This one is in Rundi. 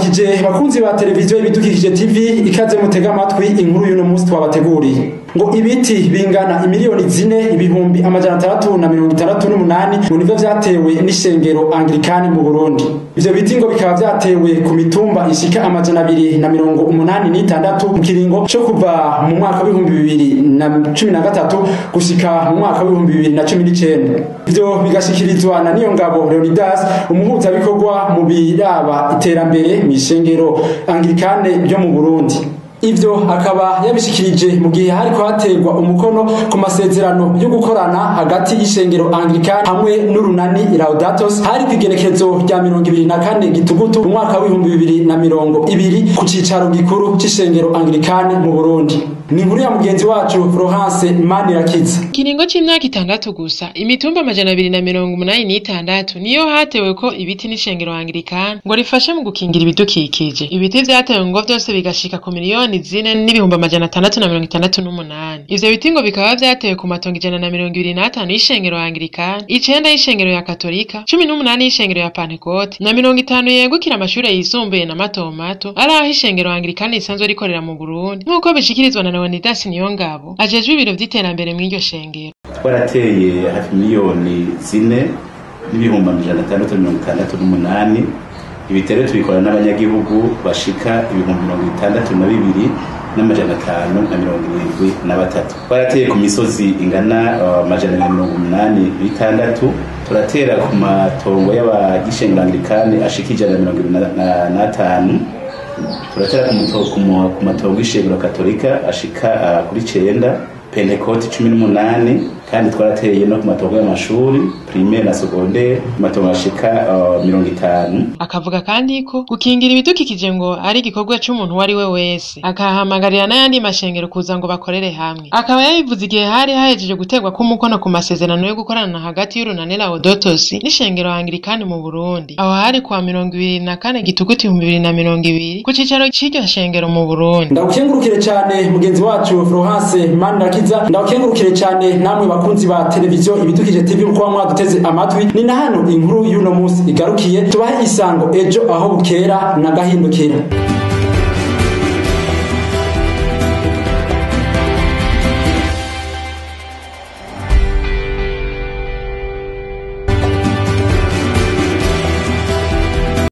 Ndabaramukije bakunzi ba televiziyo Ibidukikije TV, ikaze mutega amatwi inkuru y'uno munsi twabateguriye. Ngo ibiti bingana imiliyoni 4,668 ngo nivyo vyatewe n'ishengero Anglikani mu Burundi. Ivyo biti ngo bikaba vyatewe ku mitumba ishika 286 mu kiringo cyo kuva mu mwaka wa 2013 gushika mu mwaka wa 2019. Ivyo bigashikirizwa na Niyongabo Leonidas, umuhuza bikorwa mu biraba iterambere mu ishengero Anglikane ryo mu Burundi. Ivyo akaba yabishikirije mu gihe hariko hategwa umukono ku masezerano yo gukorana hagati y'ishengero Anglikani hamwe n'urunani Laudatos hari kwigenekezo rya 24 Gitugutu mu mwaka wa 2020 ku cicaro gikuru c'ishengero Anglikani mu Burundi. Ni inkuru ya mugenzi wacu Florence Manirakiza. Kiringo c'imyaka 6 gusa imitumba 286 niyo hatewe ko ibiti n'ishengero Anglikani ngo rifashe mu gukingira ibidukikije. Ibiti vyatewe ngo vyose bigashika ku miliyoni 4,668. Ivyo biti ngo bikaba vyatewe ku matongo 125 y'ishengero Anglikani, 9 y'ishengero ya Katolika, 18 y'ishengero ya Pentecote na 50 yegukira amashure yisumbuye na mato mato ari aho ishengero Anglikani isanzwe rikorera mu Burundi, nkuko bishikirizwa na Leonidas Niyongabo ajejwe ibiro vy'iterambere mw'iryo shengero. Twarateye hafi miliyoni 4,668. Ibitero tubikora n'abanyagihugu bashika 62,573. Twarateye ku misozi ingana 186. Turatera ku matongo y'abagishengero Anglikani ashika 125. Turatera ku matongo y'ishengero Katolika ashika kuri 9, Pentecote 18, kandi twarateye no ku matongo y'amashuri primaire na secondaire matongo ashika 50. Akavuga kandi ko gukingira ibidukikije ngo ari igikorwa c'umuntu wari we wese, akahamagarira n'ayandi mashengero kuza ngo bakorere hamwe. Akaba yabivuze igihe hari hahejeje gutegwa ku mukono ku masezerano yo gukorana hagati y'urunani Laudatos n'ishengero Anglikani mu Burundi. Aho hari kwa 24 Gitugutu 2020 ku cicaro c'iryo shengero mu Burundi. Ndakengurukire cyane mugenzi wacu Florence Manirakiza, ndakengurukire cyane namwe bakunzi ba televiziyo Ibidukikije TV kwa mwaduteze amatwi. Ni na hano inkuru y'uno munsi igarukiye. Tubahe isango ejo aho bukera na gahindukira.